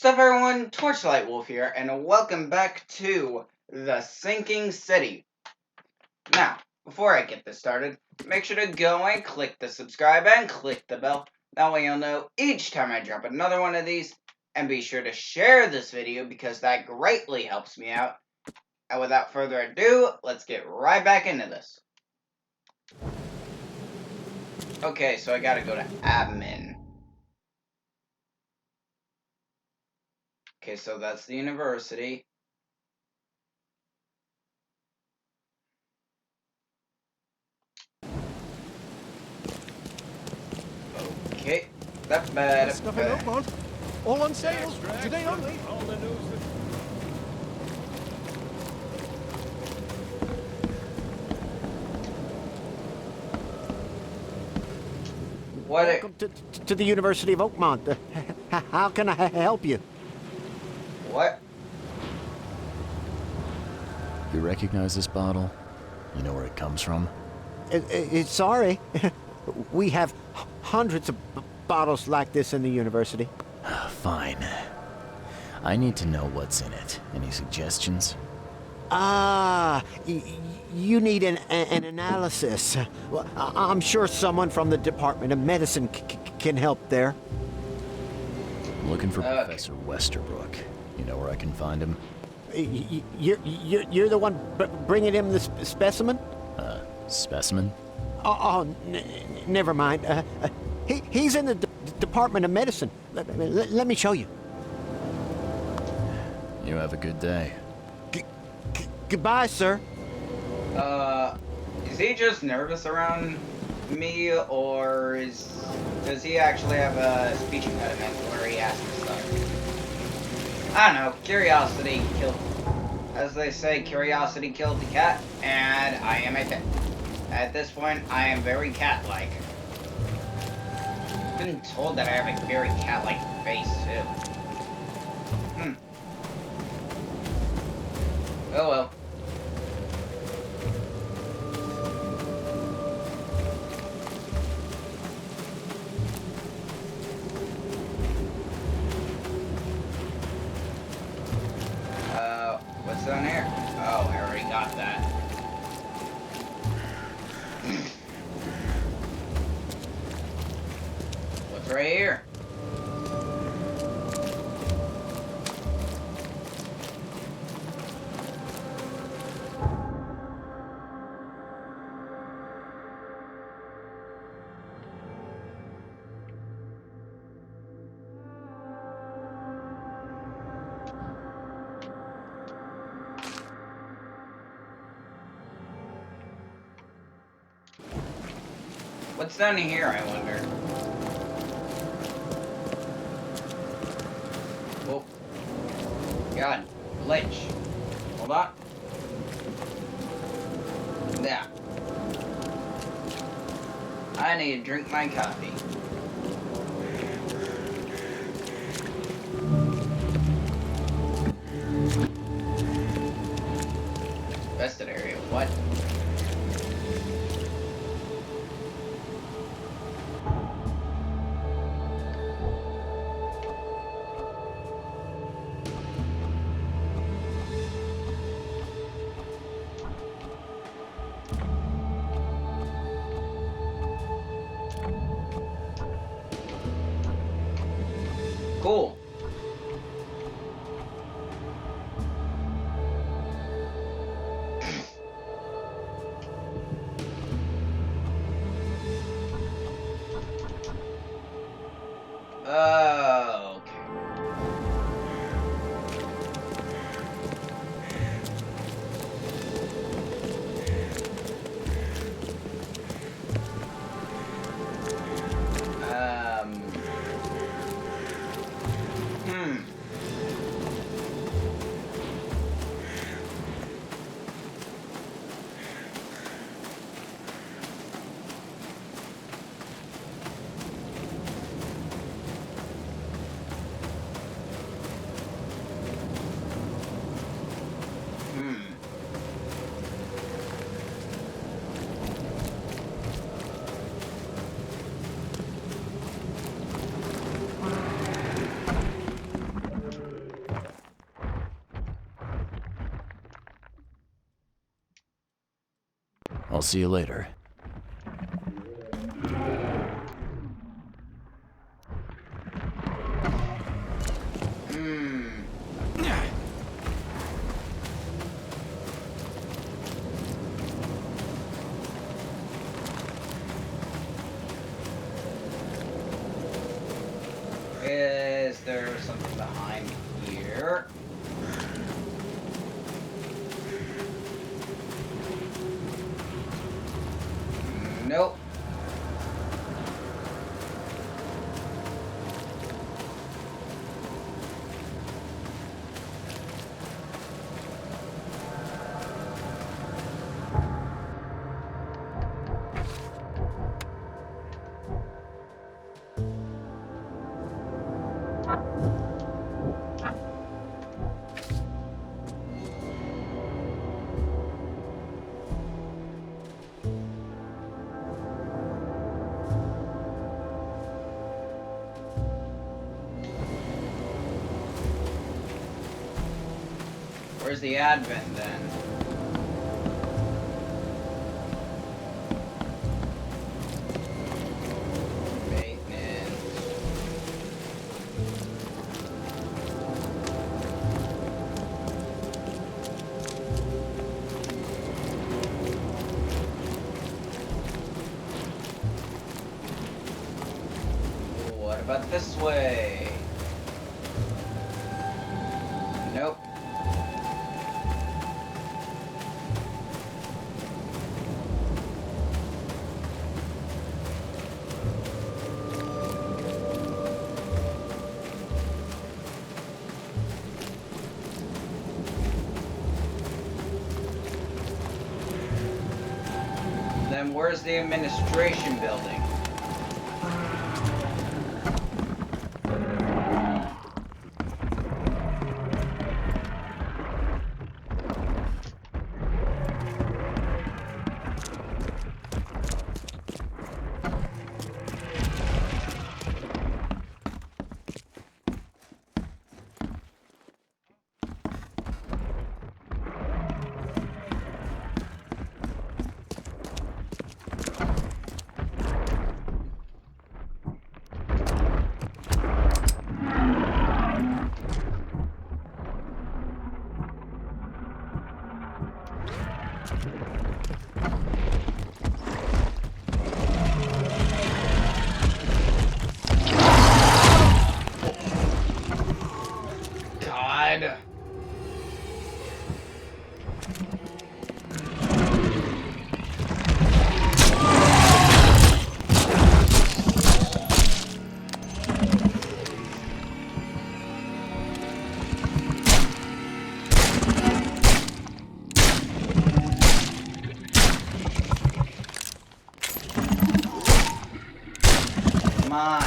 Sup everyone, Torchlight Wolf here, and welcome back to The Sinking City. Now, before I get this started, make sure to go and click the subscribe and click the bell. That way you'll know each time I drop another one of these, and be sure to share this video because that greatly helps me out. And without further ado, let's get right back into this. Okay, so I gotta go to admin. Okay, so that's the university. Okay. Stuff in Oakmont. All on sale. Today only. Welcome to the University of Oakmont. How can I help you? What? You recognize this bottle? You know where it comes from? Sorry. We have hundreds of bottles like this in the university. Fine. I need to know what's in it. Any suggestions? You need an analysis. Well, I'm sure someone from the Department of Medicine can help there. I'm looking for Professor Westerbrook. You know where I can find him? You're the one bringing him the specimen? Specimen? Never mind. He's in the Department of Medicine. Let me show you. You have a good day. Goodbye, sir. Is he just nervous around me, or does he actually have a speech impediment where he has to stuff? I don't know. Curiosity killed, as they say, curiosity killed the cat, and I am at this point, I am very cat-like. I've been told that I have a very cat-like face, too. Oh well. What's down here? Oh, I already got that. What's right here? What's down here, I wonder? Oh. God. Glitch. Hold on. Yeah. I need to drink my coffee. Vested area. What? Cool. Okay. I'll see you later. Is there something behind here? Nope. Where's the advent then? Maintenance. What about this way? Nope. Then where's the administration building? God. Come on.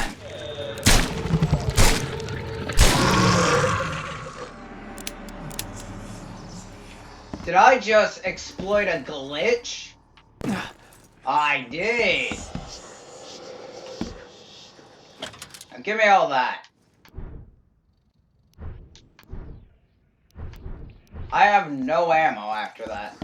Did I just exploit a glitch? I did. Now give me all that. I have no ammo after that.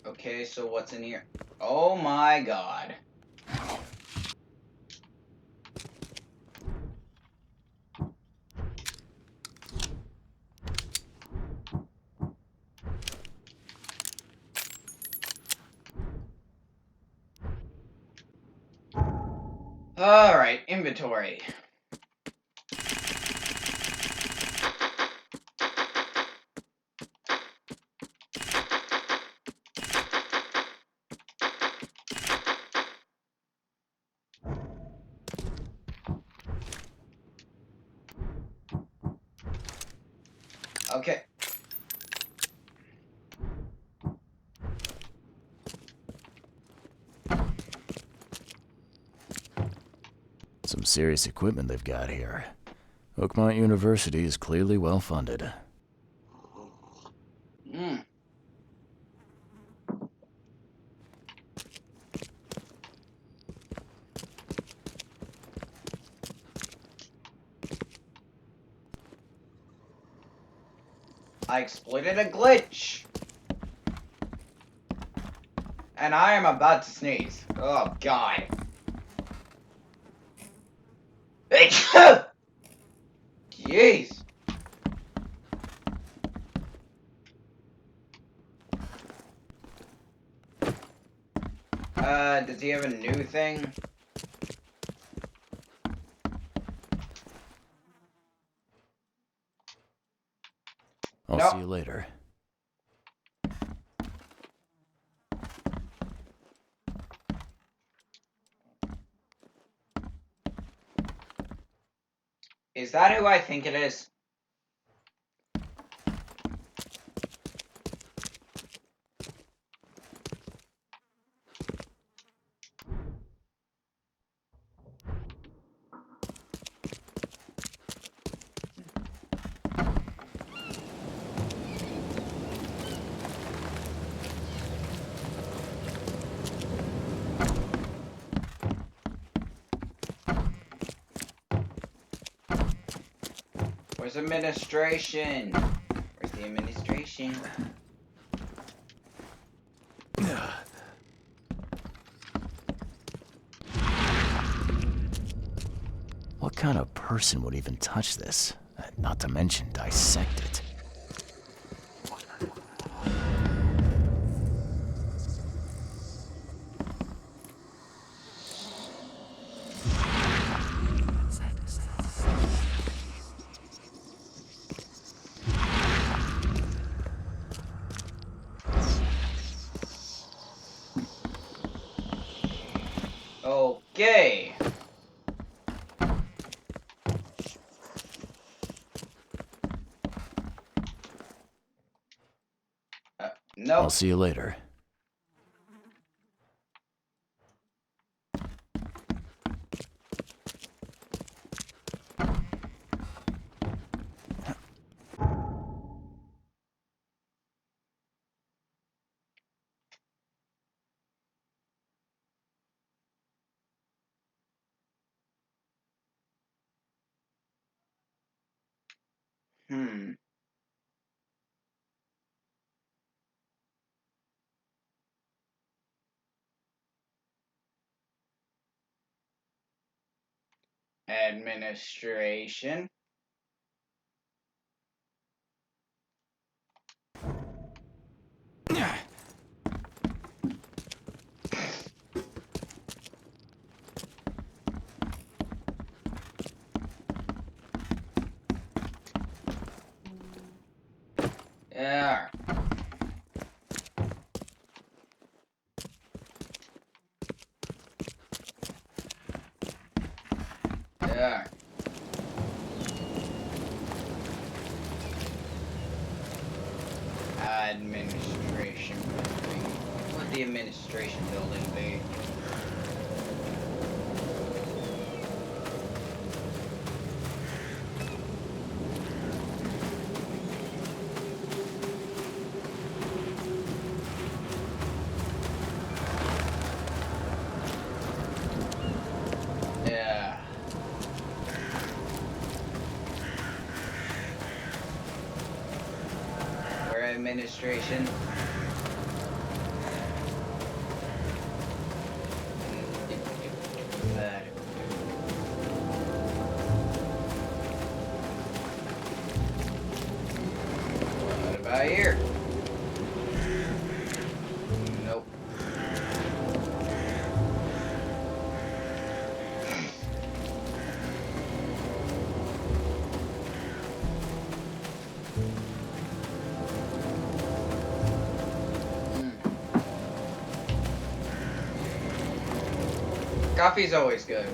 Okay, so what's in here? Oh my god. Alright, inventory. Okay. Some serious equipment they've got here. Oakmont University is clearly well funded. I exploited a glitch. And I am about to sneeze. Oh, God. Jeez. Does he have a new thing? I'll Nope. see you later. Is that who I think it is? Where's administration? Where's the administration? What kind of person would even touch this? Not to mention dissect it. Okay. I'll Nope. see you later. Hmm. Administration. Yeah. Yeah. Administration building. What would the administration building be? Yeah. Where administration? That. What about here? Nope. Coffee's always good.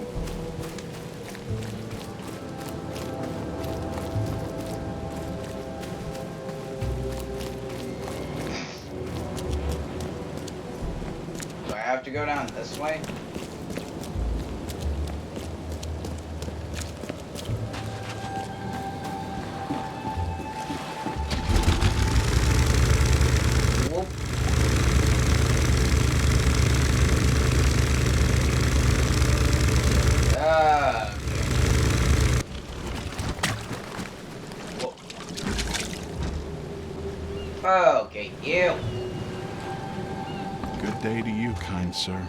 Do I have to go down this way? Whoop. Whoa. Good day to you, kind sir.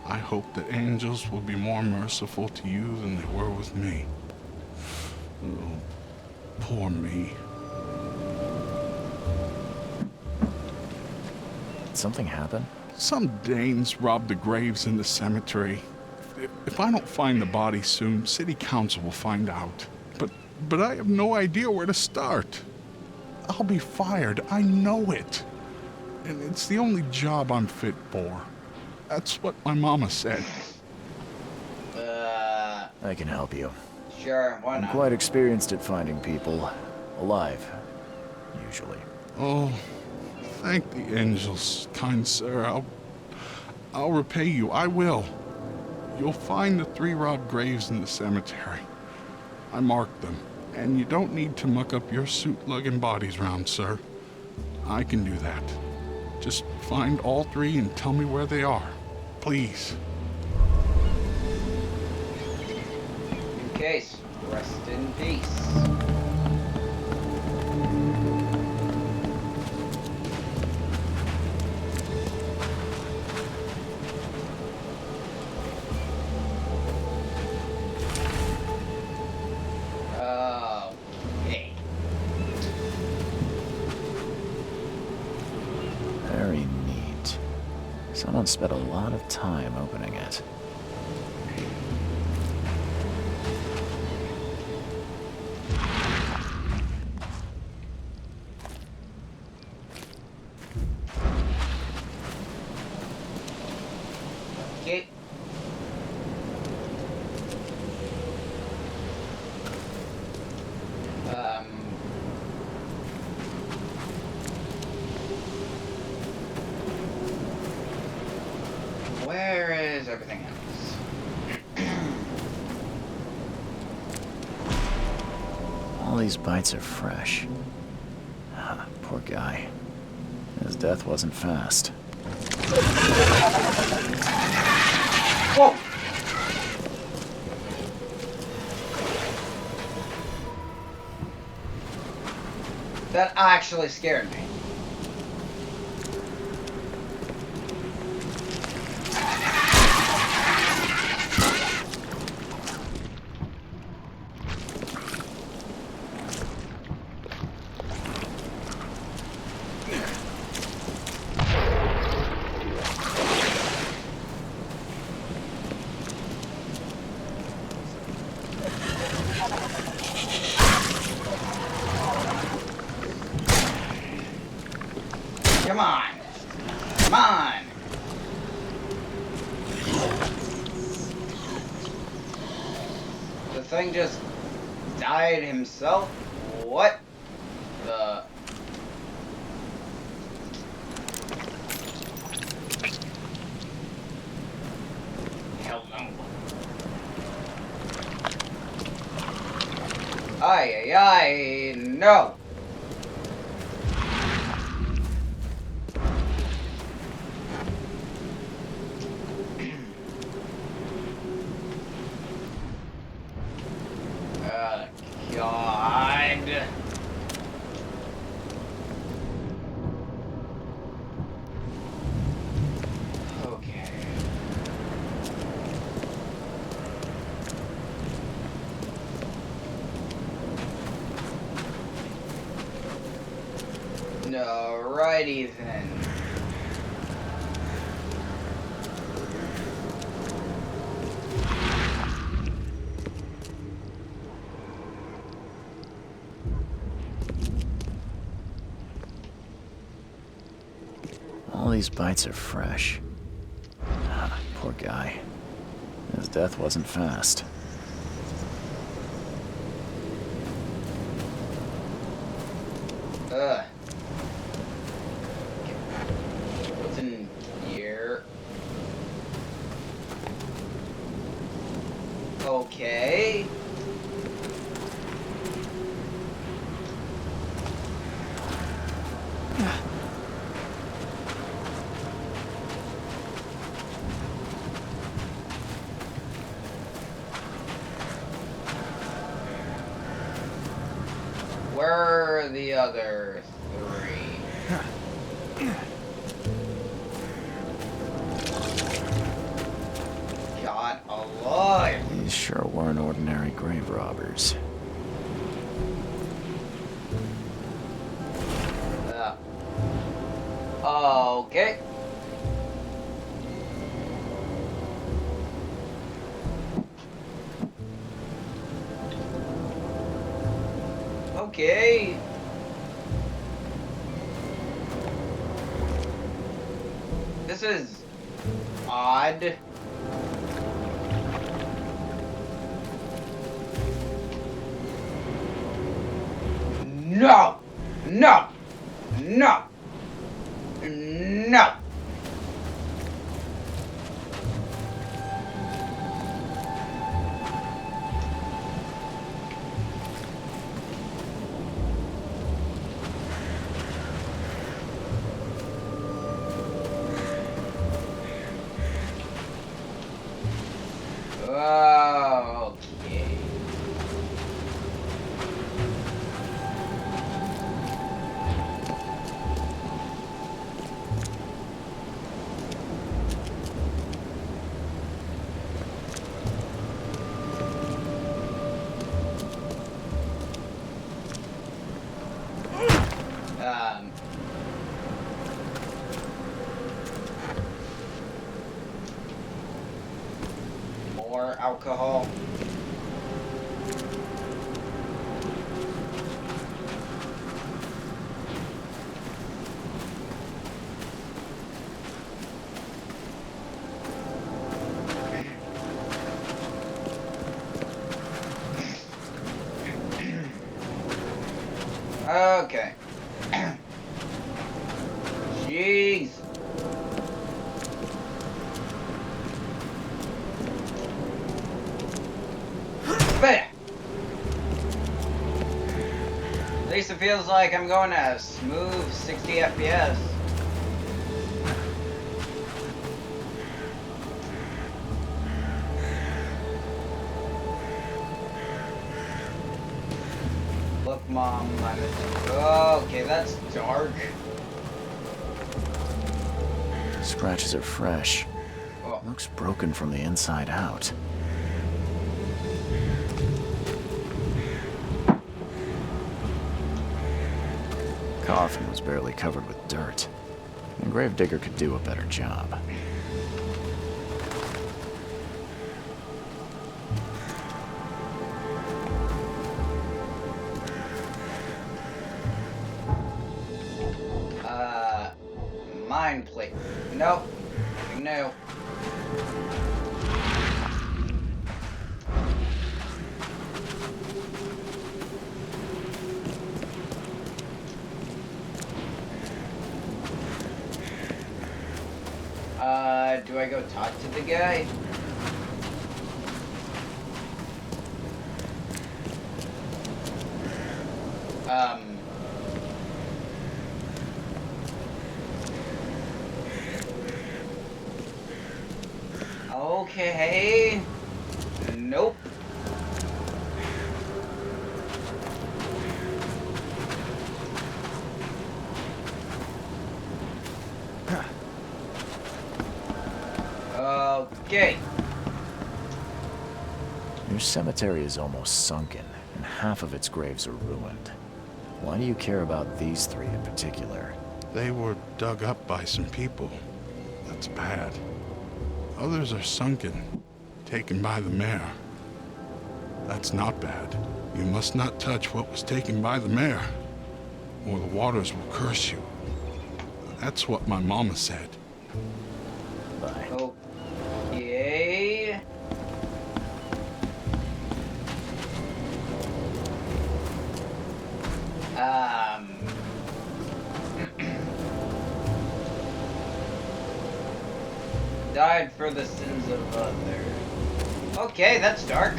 I hope that angels will be more merciful to you than they were with me. Oh, poor me. Did something happen? Some Danes robbed the graves in the cemetery. If I don't find the body soon, city council will find out. But I have no idea where to start. I'll be fired, I know it. And it's the only job I'm fit for. That's what my mama said. I can help you. Sure, why I'm not? quite experienced at finding people alive, usually. Oh, thank the angels, kind sir. I'll repay you, I will. You'll find the 3 robbed graves in the cemetery. I marked them, and you don't need to muck up your suit lugging bodies round, sir. I can do that. Just find all 3 and tell me where they are. Please. In case, rest in peace. Okay. Very neat. Someone spent a lot of time opening it. Okay. Where is everything else? All these bites are fresh. Ah, poor guy. His death wasn't fast. Whoa! That actually scared me. Come on. Come on. The thing just died himself? What the... Hell no. Ay, ay, ay, no. God. Okay. Alrighty then. All these bites are fresh. Ah, poor guy. His death wasn't fast. Ugh. What's in here? Okay. Where are the other 3? Okay. Okay. This is odd. No! No! No! No! Okay. More alcohol. Okay. Jeez. But at least it feels like I'm going at a smooth 60 FPS. Look, Mom, okay, that's dark. Scratches are fresh. Oh. Looks broken from the inside out. Coffin was barely covered with dirt. The gravedigger could do a better job. Mind plate. Nope. Nothing new. Do I go talk to the guy? Okay. Nope. Okay. Your cemetery is almost sunken, and half of its graves are ruined. Why do you care about these three in particular? They were dug up by some people. That's bad. Others are sunken, taken by the mayor. That's not bad. You must not touch what was taken by the mayor, or the waters will curse you. That's what my mama said. Bye. Okay. Died for the sins of others. Okay, that's dark.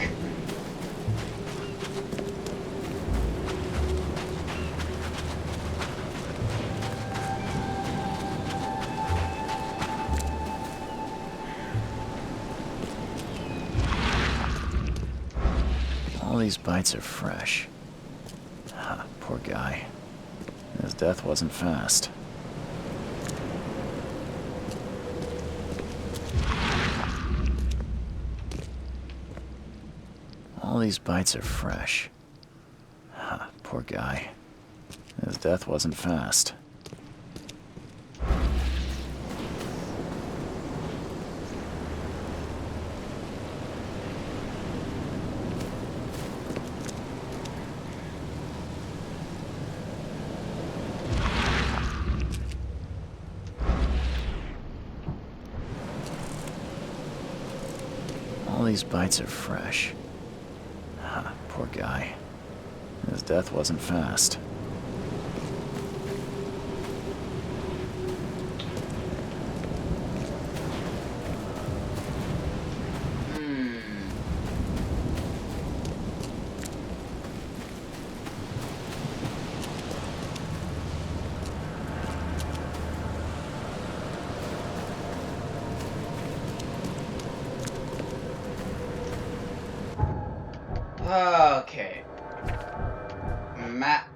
All these bites are fresh. Poor guy. His death wasn't fast. All these bites are fresh. Poor guy. His death wasn't fast. All these bites are fresh. Ah, poor guy. His death wasn't fast. Okay. Map.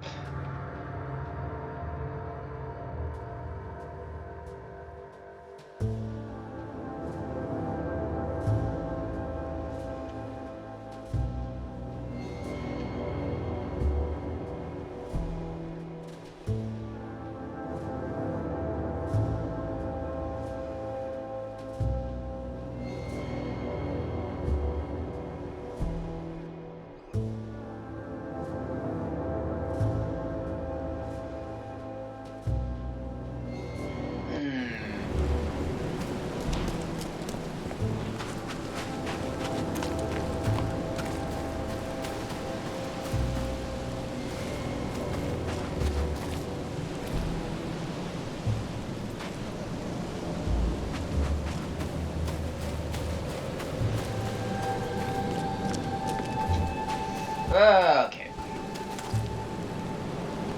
Okay.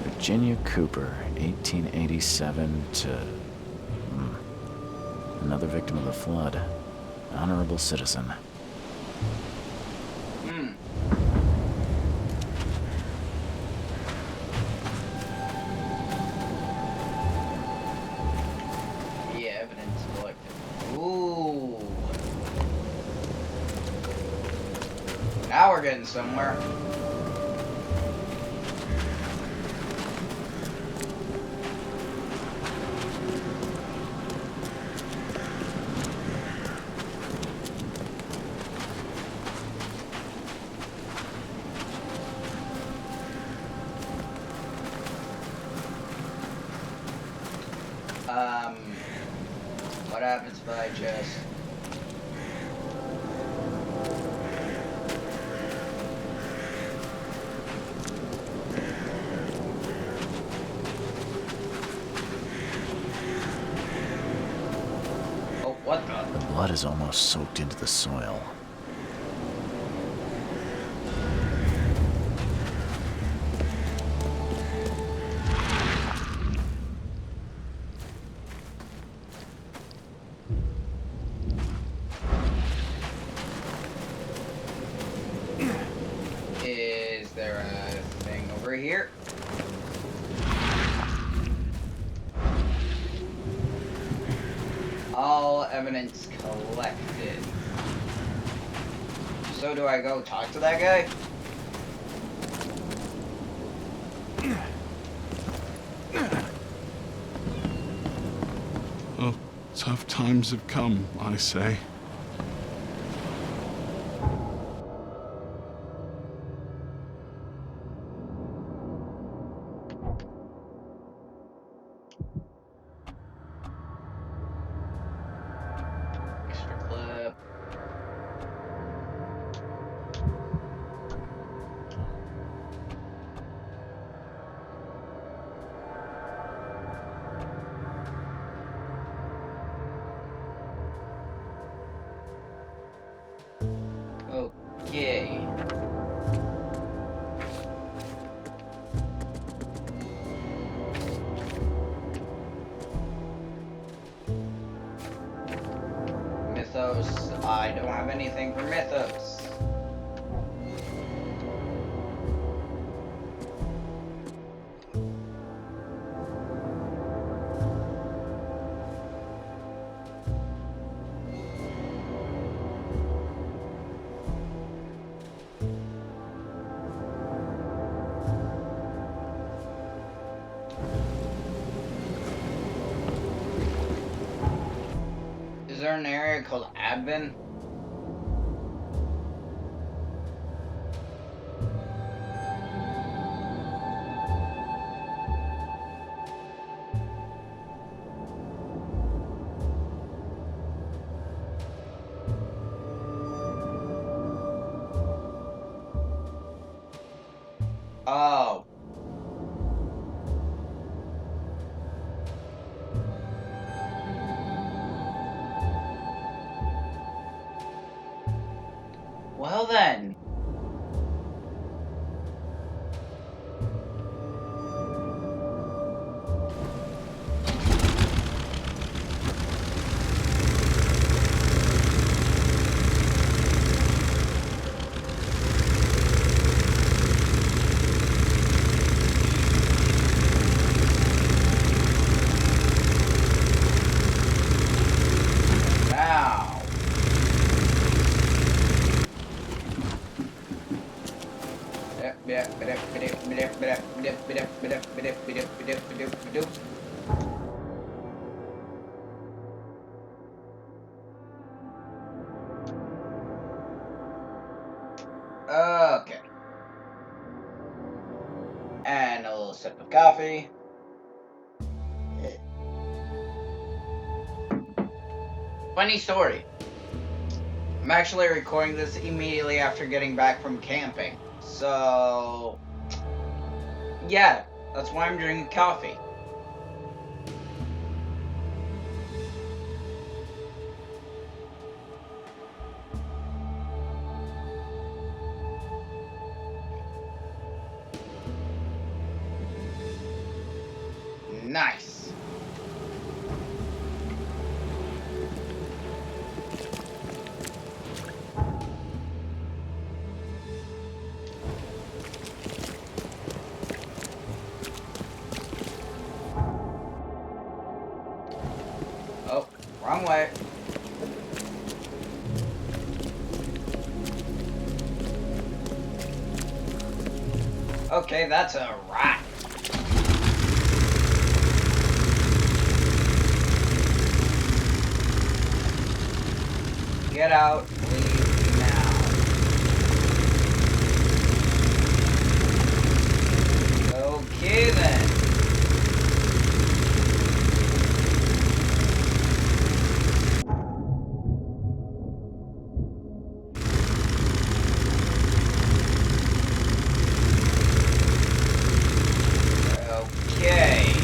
Virginia Cooper, 1887 to... Another victim of the flood. Honorable citizen. Yeah, evidence collected. Ooh. Now we're getting somewhere. What happens if I just... Oh, what the? The blood is almost soaked into the soil. Is there a thing over here? All evidence collected. So do I go talk to that guy? Well, tough times have come, I say. Extra clip. Okay. Mythos. I don't have anything for Mythos. Is there an area called Advent? Well then. Okay. And a little sip of coffee. Funny story. I'm actually recording this immediately after getting back from camping. So, yeah, that's why I'm drinking coffee. Nice. Oh, wrong way. Okay, that's a rat. Get out, leave now. Okay then. Okay.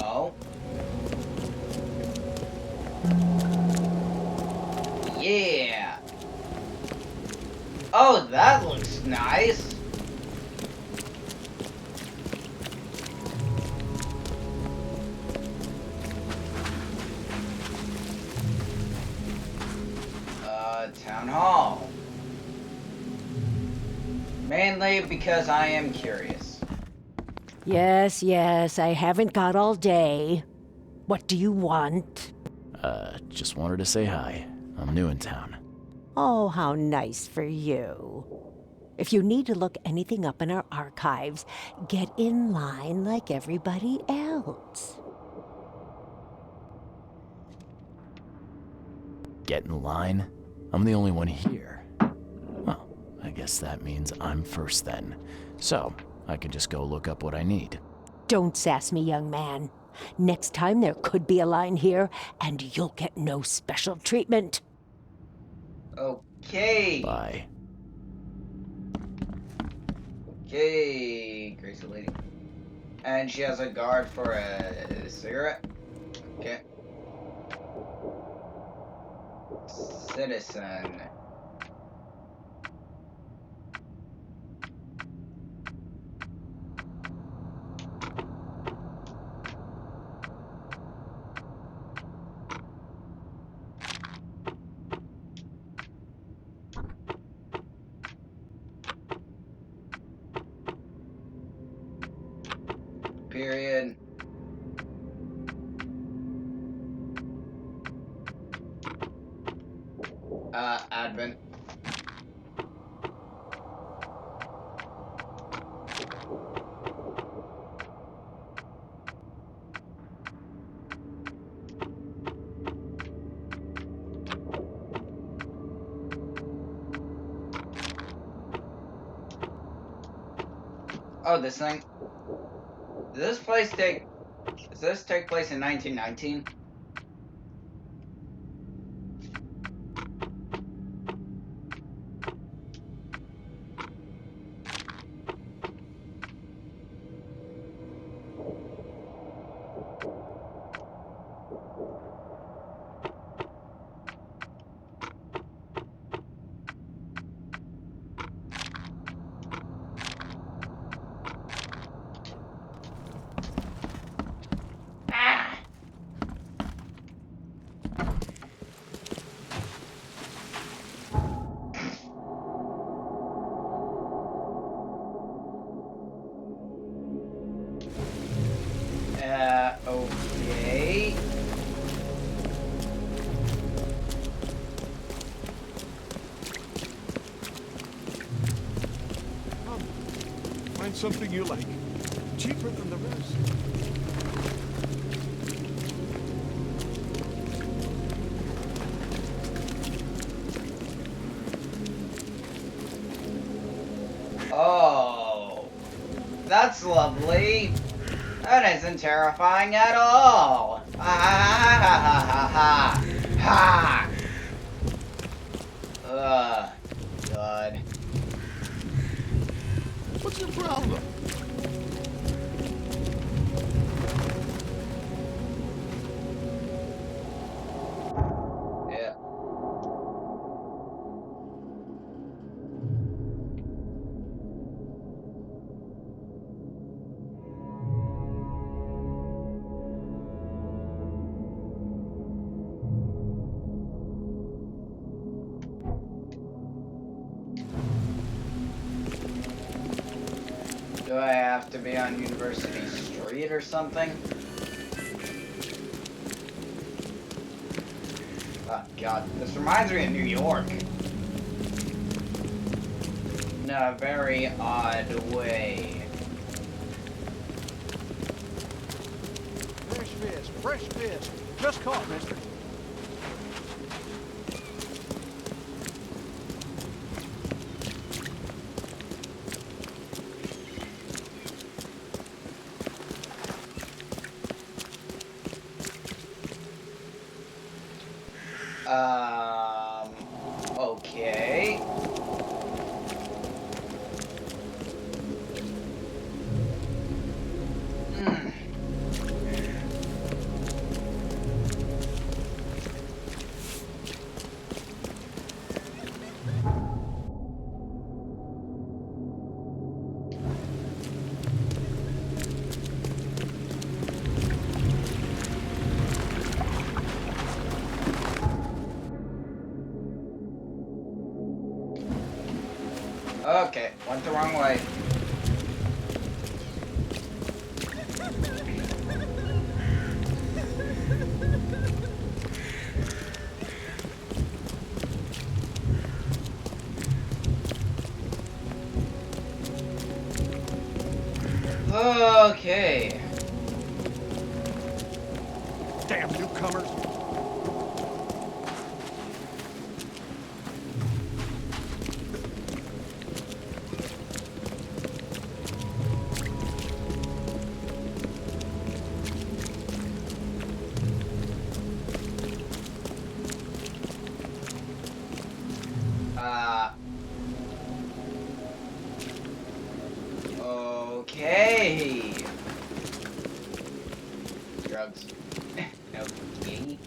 Oh. Yeah. Oh, that looks nice. Town hall. Mainly because I am curious. Yes, yes, I haven't got all day. What do you want? Just wanted to say hi. I'm new in town. Oh, how nice for you. If you need to look anything up in our archives, get in line like everybody else. Get in line? I'm the only one here. Well, I guess that means I'm first then. So, I can just go look up what I need. Don't sass me, young man. Next time there could be a line here, and you'll get no special treatment. Okay. Bye. Okay, crazy lady. And she has a guard for a cigarette. Okay. Citizen. Period. Advent. Oh, this thing. Does this take place in 1919? something you like. Cheaper than the rest. Oh, that's lovely. That isn't terrifying at all. Ha ha ha ha ha ha. God. What's your problem? Yeah. Do I have to be on University Street or something? Oh God, this reminds me of New York. In a very odd way. Fresh fish. Just caught, mister. Okay. Hmm. Okay, went the wrong way. Okay. Damn newcomers. Okay. Drugs. Okay.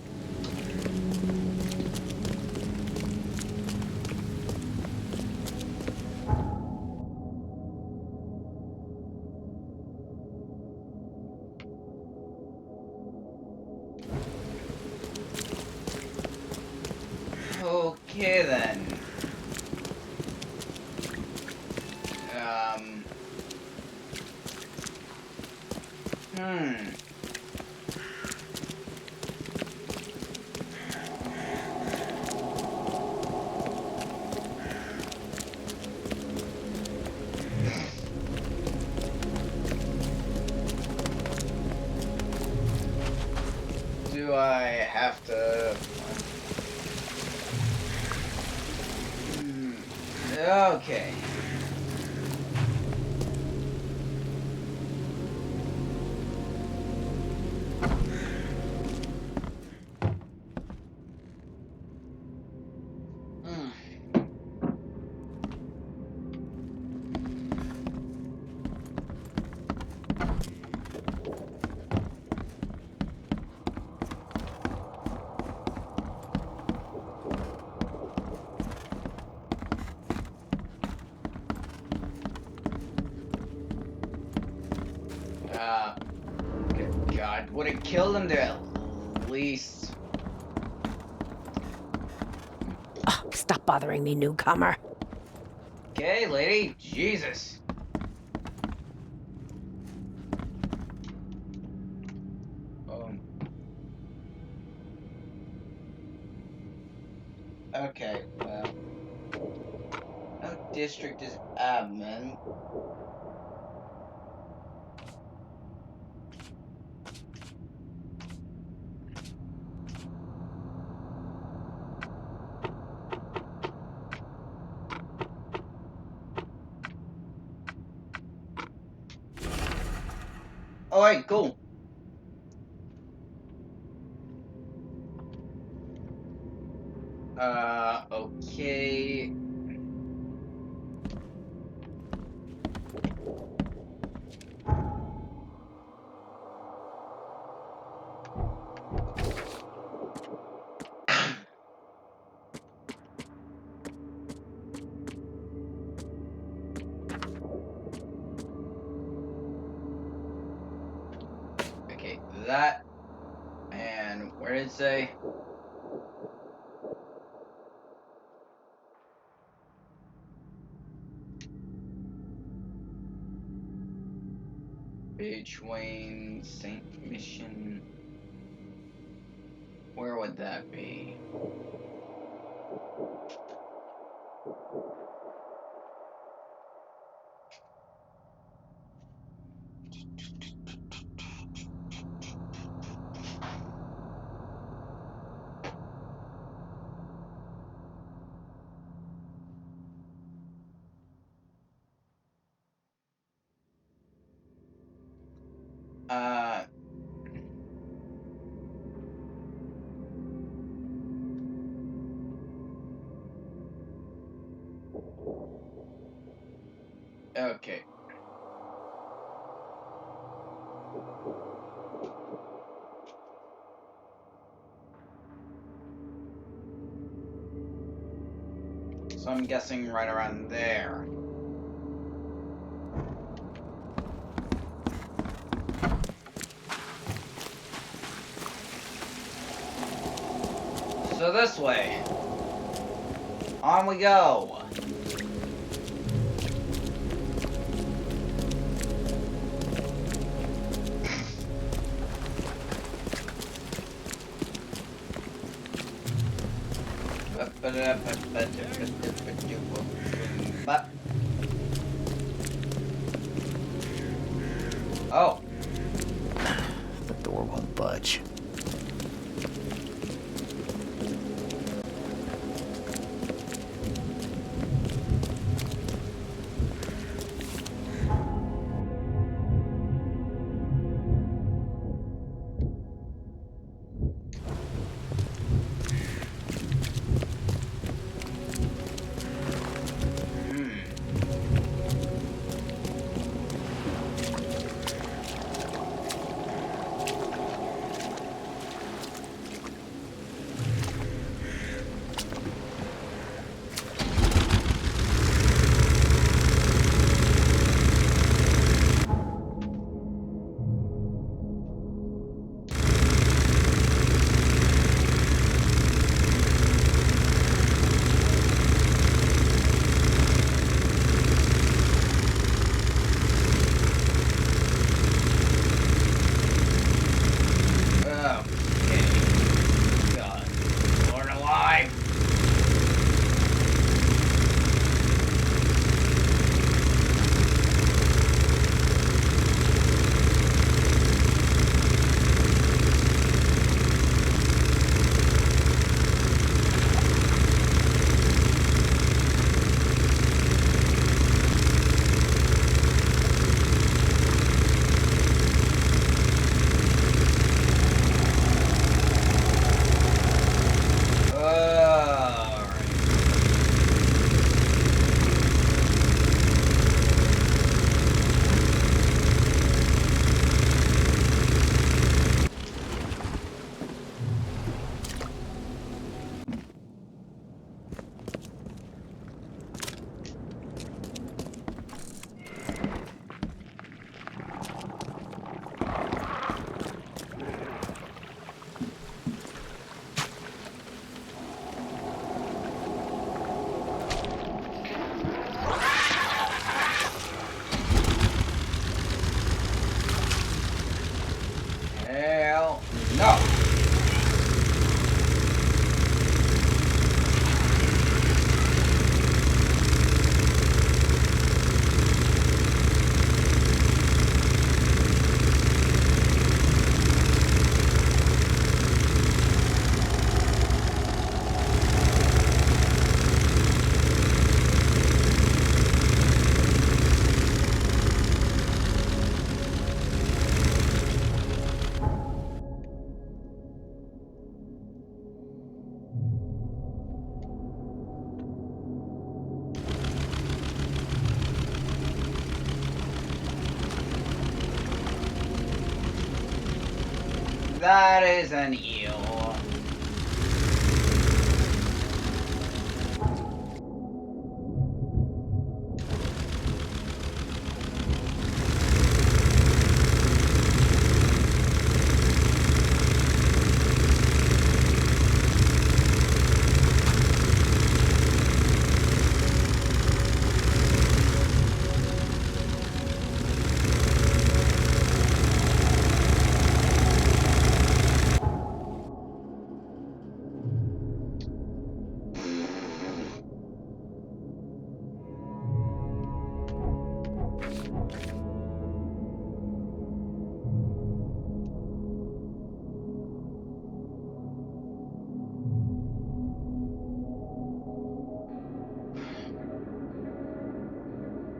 Okay then. Hmm. Do I have to... Okay. Good God, would it kill them to at least... Oh, stop bothering me, newcomer. Okay, lady, Jesus. Okay, well... No district is admin. Alright, cool. Okay. Okay, that. And where did it say? Ridgewayne, St. Mission. Where would that be? Uh, okay. So I'm guessing right around there. So this way. On we go. Oh. The door won't budge. That is an eel.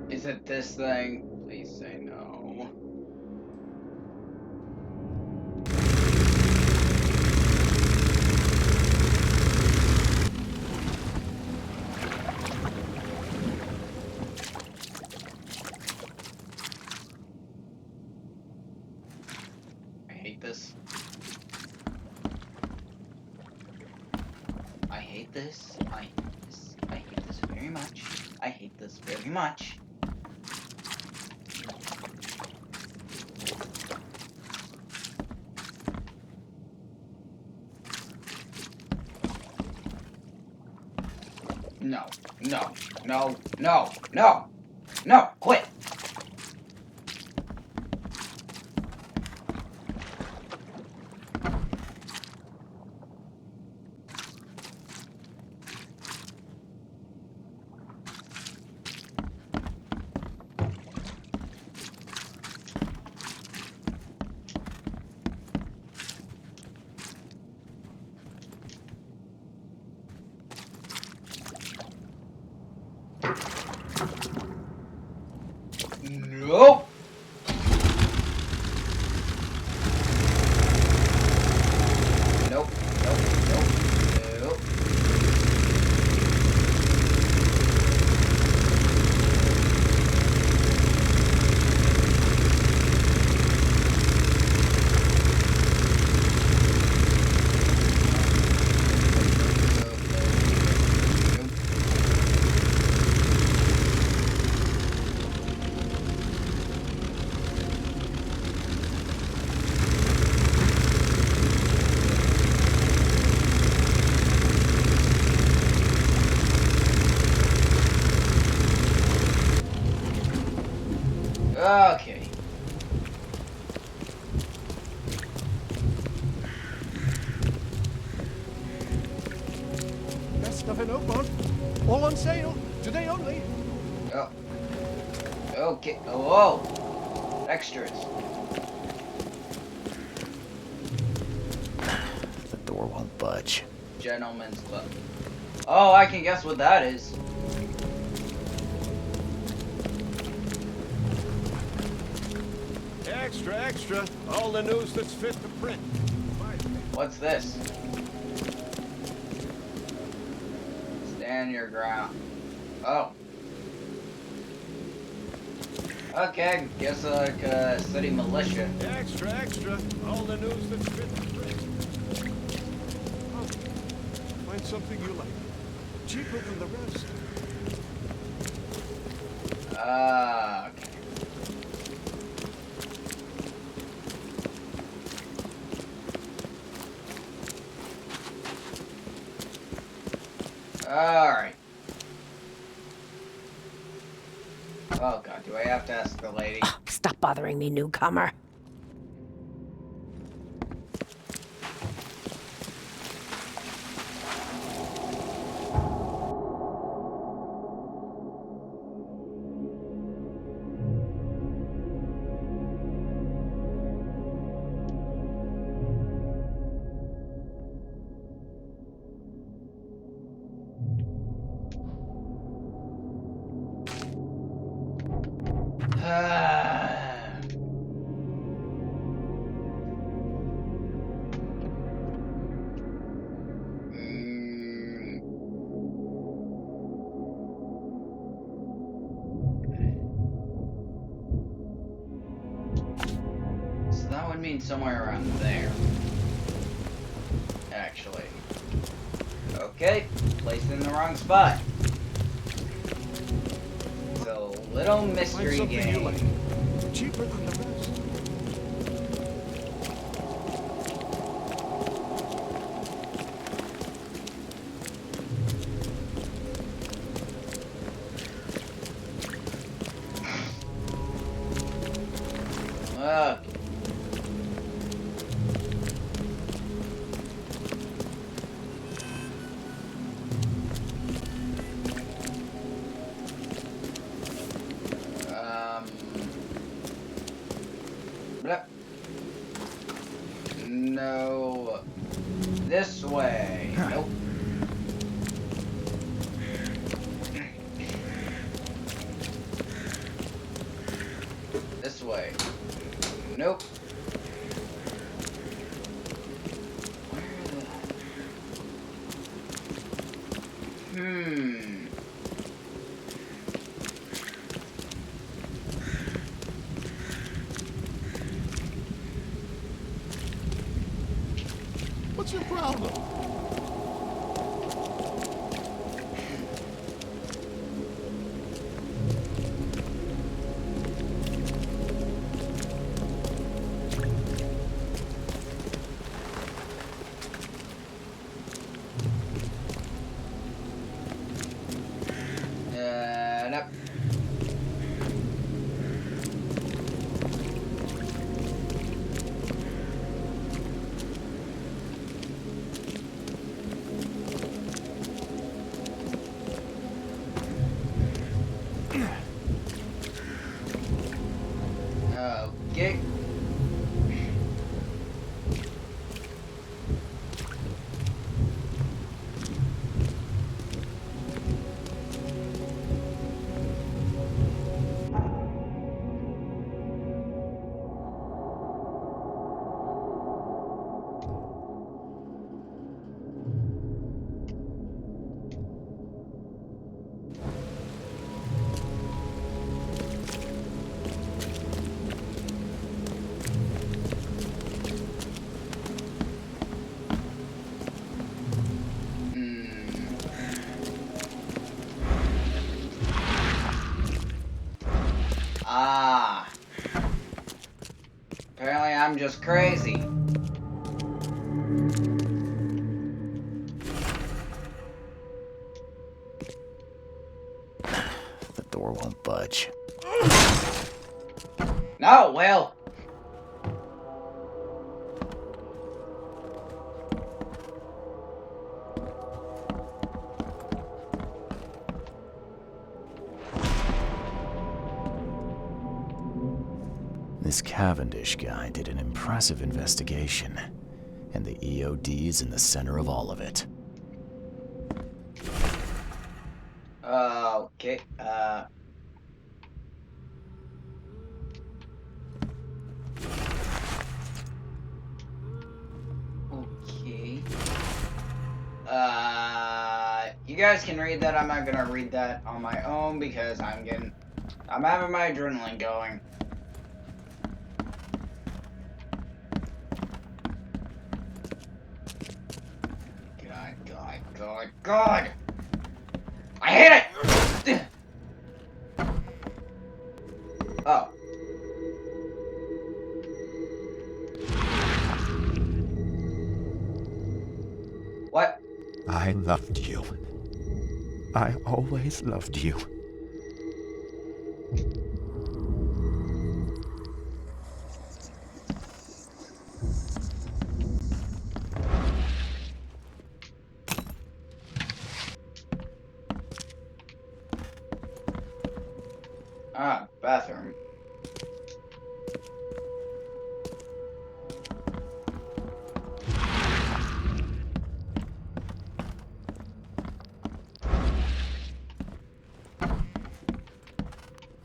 Is it this thing? Please say no. I hate this. I hate this. I hate this. I hate this very much. I hate this very much. No, no, no, no, no, no, quit! Nope. Nope. Nope. Nope. Nope. Okay. Best of an oak. All on sale. Today only. Oh. Okay. Oh, whoa. Extras. The door won't budge. Gentleman's club. Oh, I can guess what that is. Extra, extra. All the news that's fit to print. What's this? Stand your ground. Oh. Okay, guess like city militia. Extra, extra. All the news that's fit to print. Oh, find something you like. Cheaper than the rest. Okay. Alright. Oh god, do I have to ask the lady? Stop bothering me, newcomer. So that would mean somewhere around there. actually. Okay, placed in the wrong spot. It's a little Find mystery something you game. like. Cheaper than the rest. Okay. Blah. No. This way. Nope. This way. Nope. Hmm. What's your problem? Nope. Okay. Ah. Apparently I'm just crazy. The door won't budge. No, Will. This Cavendish guy did an impressive investigation, and the EOD's in the center of all of it. Okay. Okay. You guys can read that. I'm not gonna read that on my own because I'm having my adrenaline going. God! I hate it! Oh. What? I loved you. I always loved you. Ah, bathroom.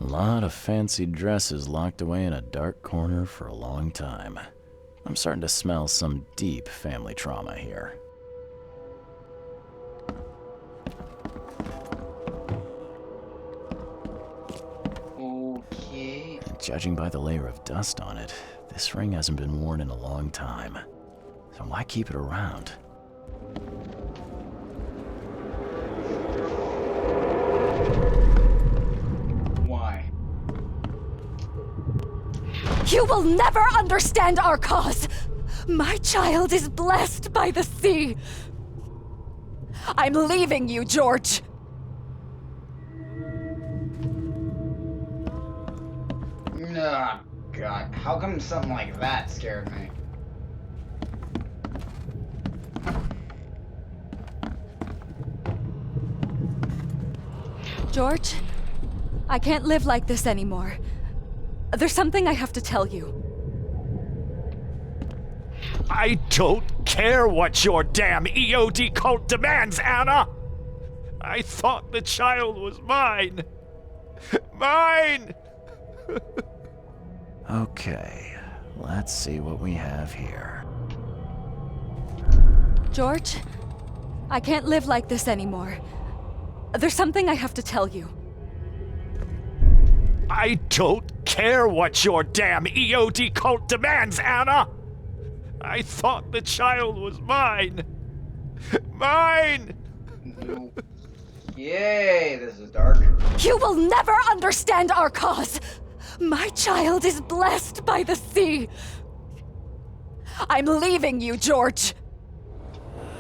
A lot of fancy dresses locked away in a dark corner for a long time. I'm starting to smell some deep family trauma here. Okay. Judging by the layer of dust on it, this ring hasn't been worn in a long time. So why keep it around? Why? You will never understand our cause! My child is blessed by the sea! I'm leaving you, George! Oh, God. How come something like that scared me? George, I can't live like this anymore. There's something I have to tell you. I don't care what your damn EOD cult demands, Anna! I thought the child was mine. Mine! Okay, let's see what we have here. George, I can't live like this anymore. There's something I have to tell you. I don't care what your damn EOD cult demands, Anna! I thought the child was mine. Mine! Yay, this is dark. You will never understand our cause! My child is blessed by the sea! I'm leaving you, George!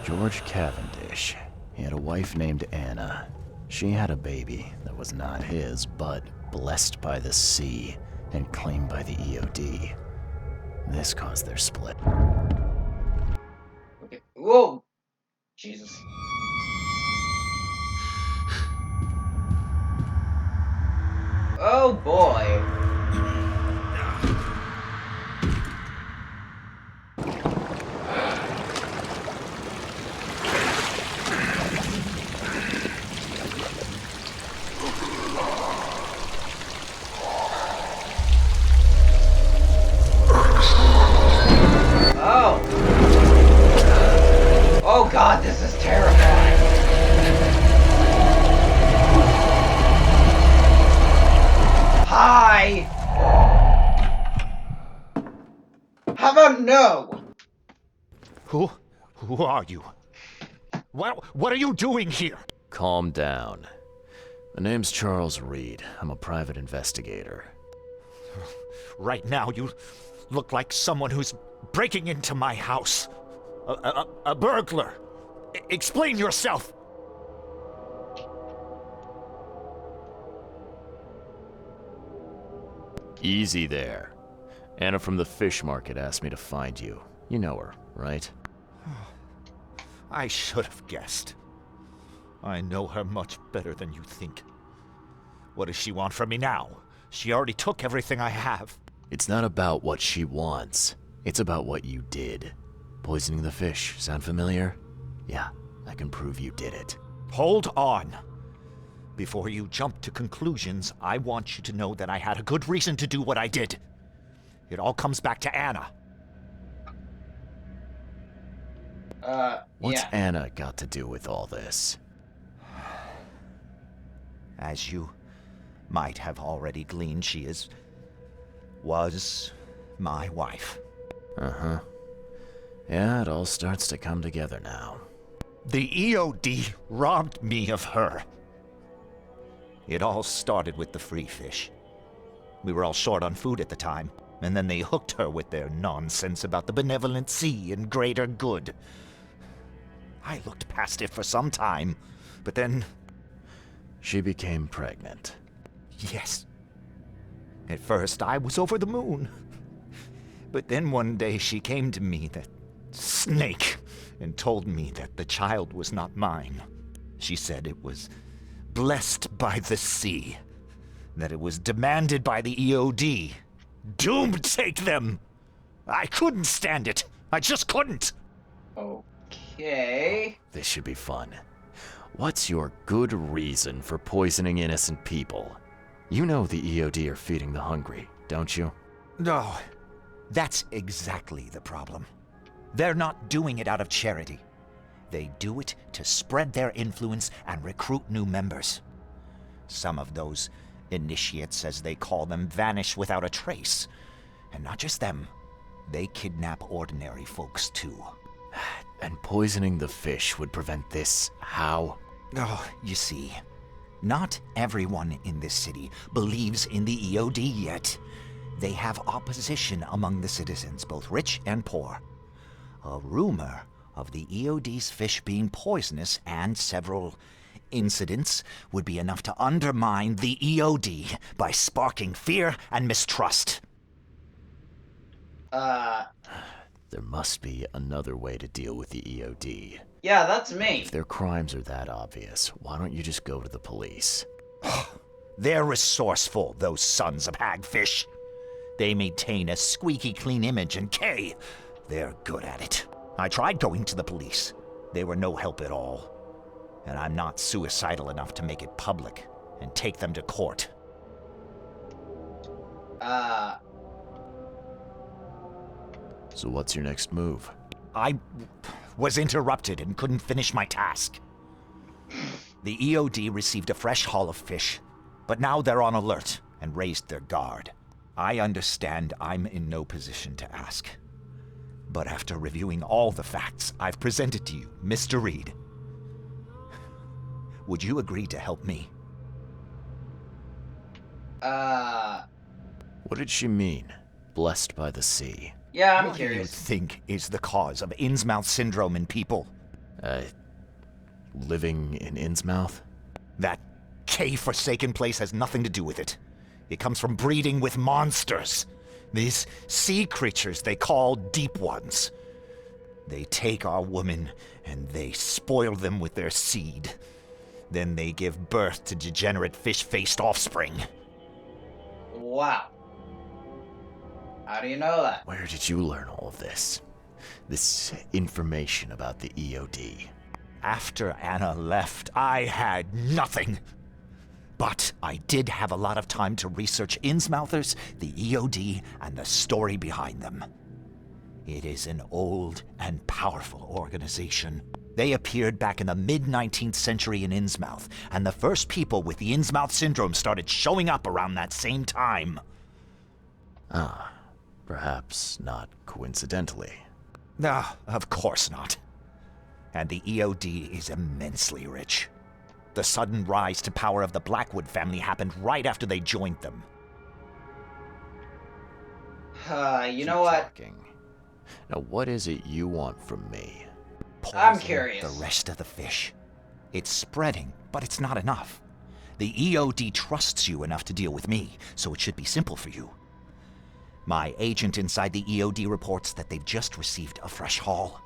George Cavendish. He had a wife named Anna. She had a baby that was not his, but blessed by the sea and claimed by the EOD. This caused their split. Okay. Whoa! Jesus. Oh boy. Oh. Oh God, this is terrifying. Hi! How about no? Who are you? What are you doing here? Calm down. My name's Charles Reed. I'm a private investigator. Right now, you look like someone who's breaking into my house. A burglar. Explain yourself. Easy there. Anna from the fish market asked me to find you. You know her, right? I should have guessed. I know her much better than you think. What does she want from me now? She already took everything I have. It's not about what she wants. It's about what you did. Poisoning the fish. Sound familiar? Yeah, I can prove you did it. Hold on. Before you jump to conclusions, I want you to know that I had a good reason to do what I did. It all comes back to Anna. What's yeah. Anna got to do with all this? As you might have already gleaned, she was my wife. Uh-huh. Yeah, it all starts to come together now. The EOD robbed me of her. It all started with the free fish. We were all short on food at the time, and then they hooked her with their nonsense about the benevolent sea and greater good. I looked past it for some time, but then... She became pregnant. Yes. At first, I was over the moon. But then one day she came to me, that snake, and told me that the child was not mine. She said it was blessed by the sea, that it was demanded by the EOD. Doom take them! I couldn't stand it. I just couldn't. Okay. This should be fun. What's your good reason for poisoning innocent people? You know the EOD are feeding the hungry, don't you? No, that's exactly the problem. They're not doing it out of charity. They do it to spread their influence and recruit new members. Some of those initiates, as they call them, vanish without a trace. And not just them, they kidnap ordinary folks too. And poisoning the fish would prevent this. How? Oh, you see, not everyone in this city believes in the EOD yet. They have opposition among the citizens, both rich and poor. A rumor of the EOD's fish being poisonous and several incidents would be enough to undermine the EOD by sparking fear and mistrust. There must be another way to deal with the EOD. Yeah, that's me. If their crimes are that obvious, why don't you just go to the police? They're resourceful, those sons of hagfish. They maintain a squeaky clean image, and Kay, they're good at it. I tried going to the police. They were no help at all. And I'm not suicidal enough to make it public and take them to court. So what's your next move? I was interrupted and couldn't finish my task. The EOD received a fresh haul of fish, but now they're on alert and raised their guard. I understand I'm in no position to ask. But after reviewing all the facts I've presented to you, Mr. Reed, would you agree to help me? What did she mean? Blessed by the sea. Yeah, I'm What do you curious. think is the cause of Innsmouth syndrome in people? Living in Innsmouth? That K-forsaken place has nothing to do with it. It comes from breeding with monsters. These sea creatures they call Deep Ones. They take our women and they spoil them with their seed. Then they give birth to degenerate fish-faced offspring. Wow. How do you know that? Where did you learn all of this? This information about the EOD? After Anna left, I had nothing. But I did have a lot of time to research Innsmouthers, the EOD, and the story behind them. It is an old and powerful organization. They appeared back in the mid-19th century in Innsmouth, and the first people with the Innsmouth syndrome started showing up around that same time. Perhaps not coincidentally. Of course not. And the EOD is immensely rich. The sudden rise to power of the Blackwood family happened right after they joined them. You know what? Talking. Now, what is it you want from me? I'm Poison curious. The rest of the fish. It's spreading, but it's not enough. The EOD trusts you enough to deal with me, so it should be simple for you. My agent inside the EOD reports that they've just received a fresh haul.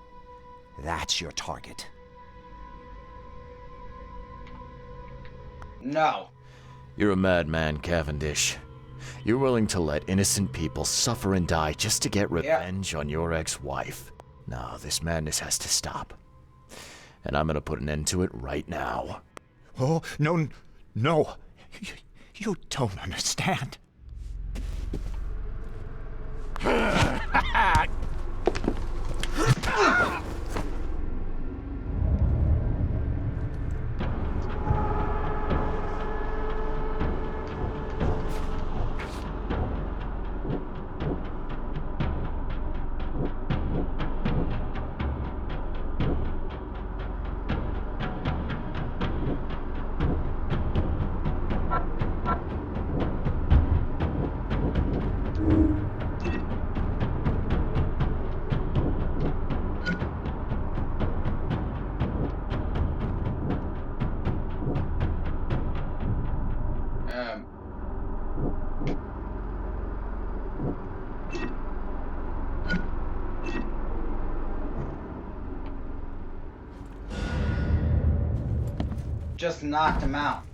That's your target. No. You're a madman, Cavendish. You're willing to let innocent people suffer and die just to get revenge on your ex-wife. No, this madness has to stop. And I'm gonna put an end to it right now. Oh, no. You don't understand. Just knocked him out.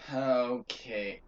Okay.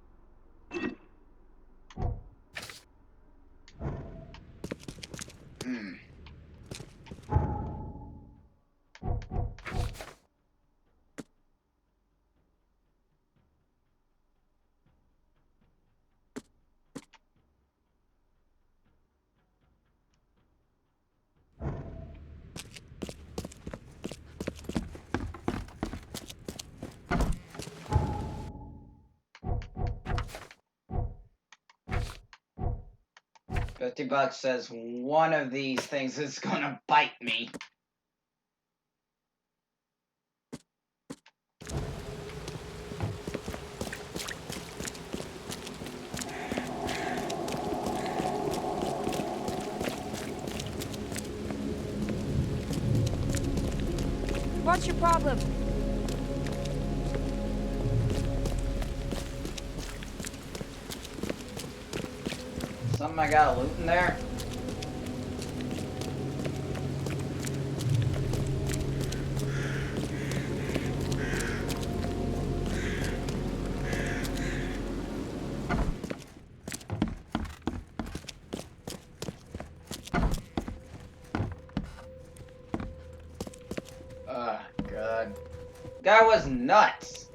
$50 says one of these things is gonna bite me. What's your problem? Something I got loot in there? God. Guy was nuts.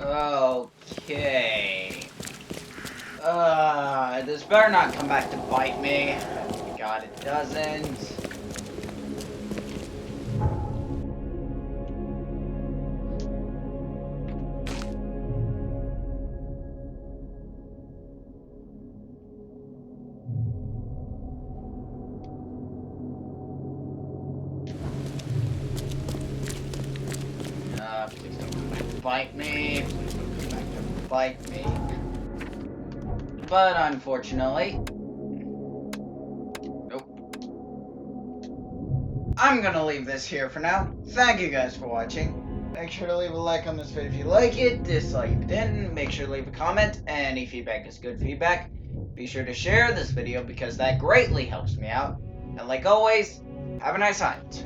Okay. This better not come back to bite me. God, it doesn't. Please don't come back to bite me. Please don't come back to bite me. But unfortunately, nope. I'm gonna leave this here for now. Thank you guys for watching. Make sure to leave a like on this video if you like it, dislike if you didn't. Make sure to leave a comment. Any feedback is good feedback. Be sure to share this video because that greatly helps me out. And like always, have a nice night.